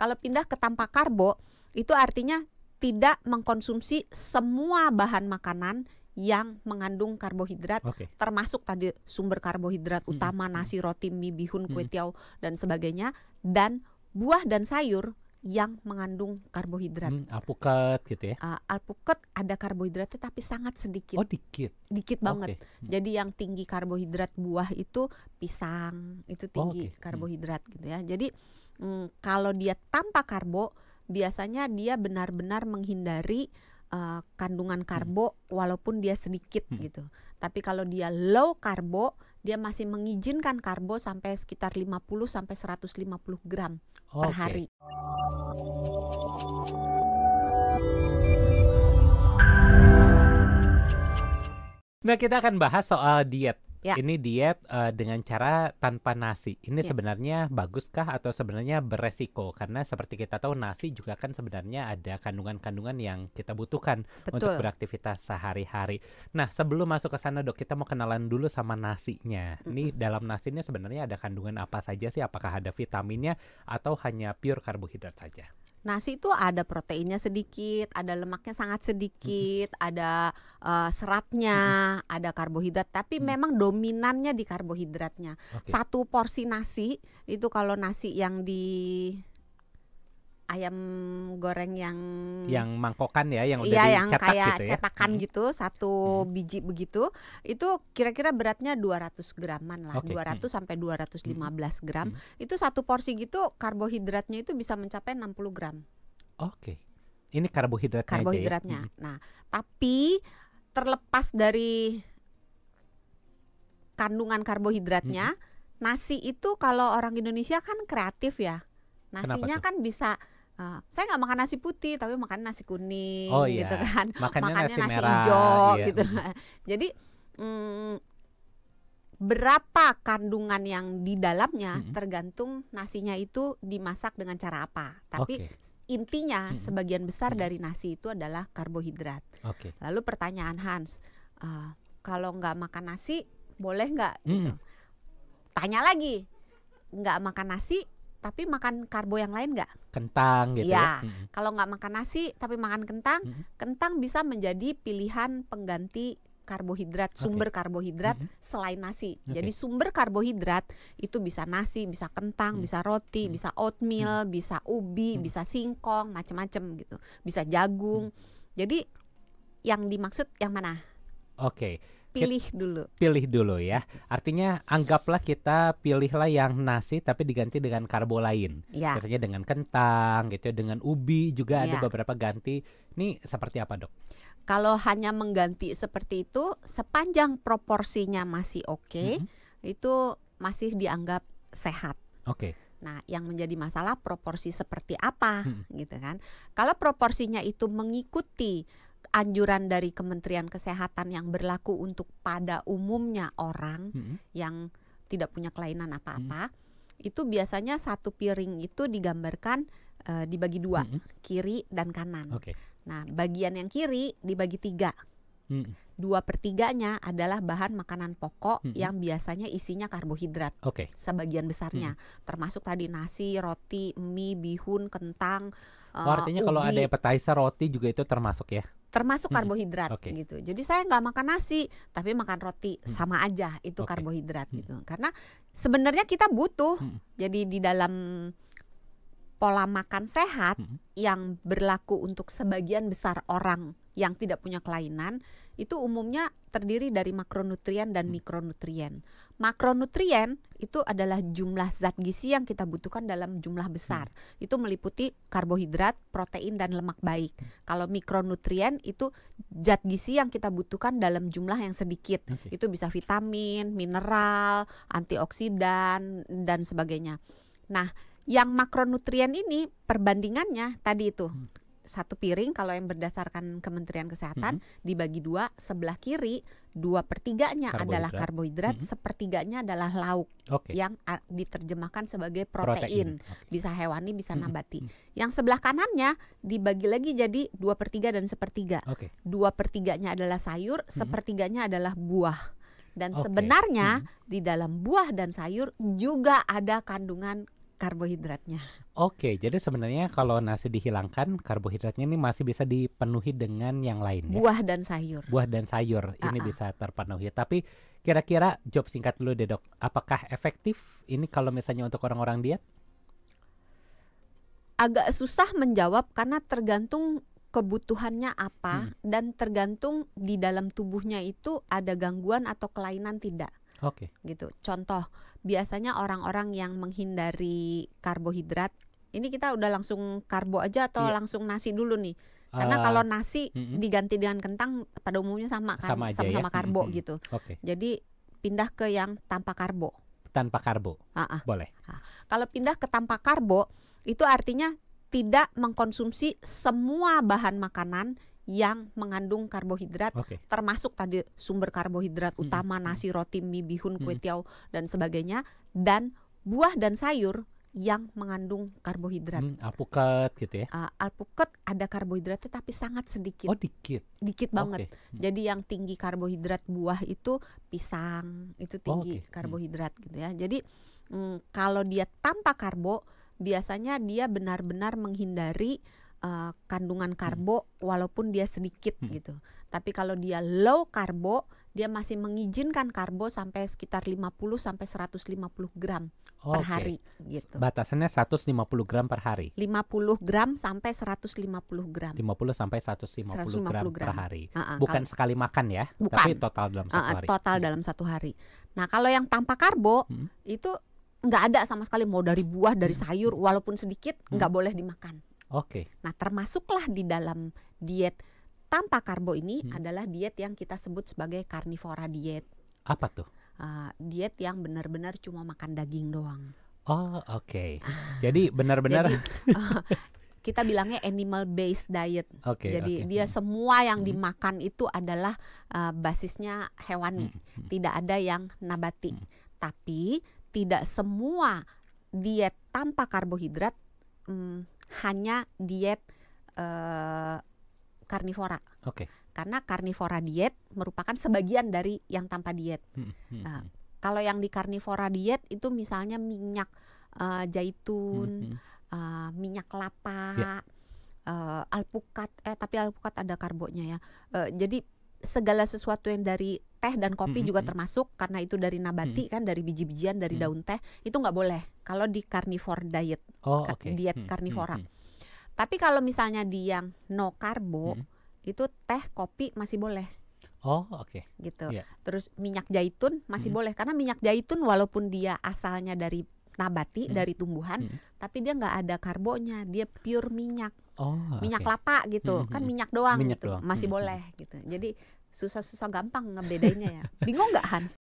Kalau pindah ke tanpa karbo, itu artinya tidak mengkonsumsi semua bahan makanan yang mengandung karbohidrat, termasuk tadi sumber karbohidrat utama nasi, roti, mie, bihun, kue tiaw dan sebagainya, dan buah dan sayur yang mengandung karbohidrat. Alpukat gitu ya? Alpukat ada karbohidratnya tapi sangat sedikit. Oh, dikit Banget. Jadi yang tinggi karbohidrat buah itu pisang, itu tinggi karbohidrat gitu ya. Jadi kalau dia tanpa karbo, biasanya dia benar-benar menghindari kandungan karbo walaupun dia sedikit gitu. Tapi kalau dia low karbo, dia masih mengizinkan karbo sampai sekitar 50 sampai 150 gram per hari. Nah, kita akan bahas soal diet. Ini diet dengan cara tanpa nasi. Ini sebenarnya baguskah atau sebenarnya beresiko? Karena seperti kita tahu nasi juga kan sebenarnya ada kandungan-kandungan yang kita butuhkan untuk beraktivitas sehari-hari. Nah, sebelum masuk ke sana Dok, kita mau kenalan dulu sama nasinya. Ini dalam nasi ini sebenarnya ada kandungan apa saja sih? Apakah ada vitaminnya atau hanya pure karbohidrat saja? Nasi itu ada proteinnya sedikit, ada lemaknya sangat sedikit, ada seratnya, ada karbohidrat, tapi memang dominannya di karbohidratnya. Satu porsi nasi itu kalau nasi yang di ayam goreng yang mangkokan ya, yang udah yang dicetak kayak gitu ya, cetakan gitu, satu biji begitu, itu kira-kira beratnya 200 graman lah, 200 sampai 215 gram. Itu satu porsi gitu karbohidratnya itu bisa mencapai 60 gram. Ini karbohidratnya. Nah, tapi terlepas dari kandungan karbohidratnya, nasi itu kalau orang Indonesia kan kreatif ya. Nasinya kan bisa saya nggak makan nasi putih tapi makan nasi kuning gitu kan, makannya nasi hijau gitu. Jadi berapa kandungan yang di dalamnya tergantung nasinya itu dimasak dengan cara apa. Tapi intinya sebagian besar dari nasi itu adalah karbohidrat. Lalu pertanyaan Hans, kalau nggak makan nasi boleh nggak? Gitu. Tanya lagi, nggak makan nasi tapi makan karbo yang lain nggak? Kentang gitu ya. Kalau nggak makan nasi tapi makan kentang, kentang bisa menjadi pilihan pengganti karbohidrat, sumber karbohidrat selain nasi. Jadi sumber karbohidrat itu bisa nasi, bisa kentang, bisa roti, bisa oatmeal, bisa ubi, bisa singkong, macam-macam gitu. Bisa jagung. Jadi yang dimaksud yang mana? Pilih dulu ya. Artinya anggaplah kita pilihlah yang nasi tapi diganti dengan karbo lain. Biasanya dengan kentang gitu, dengan ubi juga ada beberapa ganti. Ini seperti apa Dok? Kalau hanya mengganti seperti itu, sepanjang proporsinya masih itu masih dianggap sehat. Nah, yang menjadi masalah proporsi seperti apa gitu kan. Kalau proporsinya itu mengikuti anjuran dari Kementerian Kesehatan yang berlaku untuk pada umumnya orang yang tidak punya kelainan apa-apa, itu biasanya satu piring itu digambarkan dibagi dua, kiri dan kanan. Nah, bagian yang kiri dibagi 3. 2/3-nya adalah bahan makanan pokok yang biasanya isinya karbohidrat, sebagian besarnya, termasuk tadi nasi, roti, mie, bihun, kentang. Artinya ubi. Kalau ada appetizer roti juga itu termasuk ya? Termasuk karbohidrat gitu. Jadi saya nggak makan nasi tapi makan roti, sama aja itu karbohidrat gitu. Karena sebenarnya kita butuh. Jadi di dalam pola makan sehat yang berlaku untuk sebagian besar orang yang tidak punya kelainan itu umumnya terdiri dari makronutrien dan mikronutrien. Makronutrien itu adalah jumlah zat gizi yang kita butuhkan dalam jumlah besar. Itu meliputi karbohidrat, protein dan lemak baik. Kalau mikronutrien itu zat gizi yang kita butuhkan dalam jumlah yang sedikit. Itu bisa vitamin, mineral, antioksidan dan sebagainya. Nah, yang makronutrien ini perbandingannya tadi itu satu piring kalau yang berdasarkan Kementerian Kesehatan dibagi 2, sebelah kiri 2/3-nya adalah karbohidrat, 1/3-nya adalah lauk yang diterjemahkan sebagai protein. Bisa hewani, bisa nabati. Yang sebelah kanannya dibagi lagi jadi 2/3 dan 1/3. 2/3-nya adalah sayur, 1/3-nya adalah buah. Dan sebenarnya di dalam buah dan sayur juga ada kandungan karbohidratnya. Oke, jadi sebenarnya kalau nasi dihilangkan, karbohidratnya ini masih bisa dipenuhi dengan yang lain ya? Buah dan sayur. Buah dan sayur ini bisa terpenuhi. Tapi kira-kira jawab singkat dulu deh dok, apakah efektif ini kalau misalnya untuk orang-orang diet? Agak susah menjawab karena tergantung kebutuhannya apa dan tergantung di dalam tubuhnya itu ada gangguan atau kelainan tidak. Oke. Gitu. Contoh, biasanya orang-orang yang menghindari karbohidrat, ini kita udah langsung karbo aja atau langsung nasi dulu nih? Karena kalau nasi diganti dengan kentang pada umumnya sama kan, sama-sama ya? Karbo gitu. Jadi pindah ke yang tanpa karbo. Tanpa karbo, boleh. Kalau pindah ke tanpa karbo, itu artinya tidak mengkonsumsi semua bahan makanan yang mengandung karbohidrat, termasuk tadi sumber karbohidrat utama nasi, roti, mie, bihun, kue tiaw dan sebagainya, dan buah dan sayur yang mengandung karbohidrat. Alpukat gitu ya? Alpukat ada karbohidratnya tapi sangat sedikit. Oh dikit banget. Jadi yang tinggi karbohidrat buah itu pisang, itu tinggi karbohidrat gitu ya. Jadi kalau dia tanpa karbo, biasanya dia benar-benar menghindari kandungan karbo walaupun dia sedikit gitu. Tapi kalau dia low karbo, dia masih mengizinkan karbo sampai sekitar 50 sampai 150 gram per hari gitu. Batasannya 150 gram per hari. 50 gram sampai 150 gram. 50 sampai 150 gram per hari. Bukan kalau, sekali makan ya, tapi total dalam satu hari. Total dalam satu hari. Nah, kalau yang tanpa karbo itu nggak ada sama sekali, mau dari buah, dari sayur, walaupun sedikit nggak boleh dimakan. Nah, termasuklah di dalam diet tanpa karbo ini adalah diet yang kita sebut sebagai carnivora diet. Apa tuh? Diet yang benar-benar cuma makan daging doang. Jadi benar-benar kita bilangnya animal based diet. Jadi dia semua yang dimakan itu adalah basisnya hewani, tidak ada yang nabati. Tapi tidak semua diet tanpa karbohidrat hanya diet karnivora. Karena karnivora diet merupakan sebagian dari yang tanpa diet. Kalau yang di karnivora diet itu misalnya minyak zaitun, minyak kelapa, alpukat. Tapi alpukat ada karbonya ya. Jadi segala sesuatu yang dari teh dan kopi juga termasuk, karena itu dari nabati kan, dari biji-bijian, dari daun teh, itu nggak boleh kalau di carnivore diet, diet karnivora. Tapi kalau misalnya di yang no karbo, itu teh, kopi masih boleh. Gitu. Terus minyak zaitun masih boleh, karena minyak zaitun walaupun dia asalnya dari nabati, dari tumbuhan, tapi dia nggak ada karbonya, dia pure minyak. Minyak kelapa gitu, kan minyak doang gitu, masih boleh gitu. Jadi susah-susah gampang ngebedainnya ya. Bingung nggak Hans?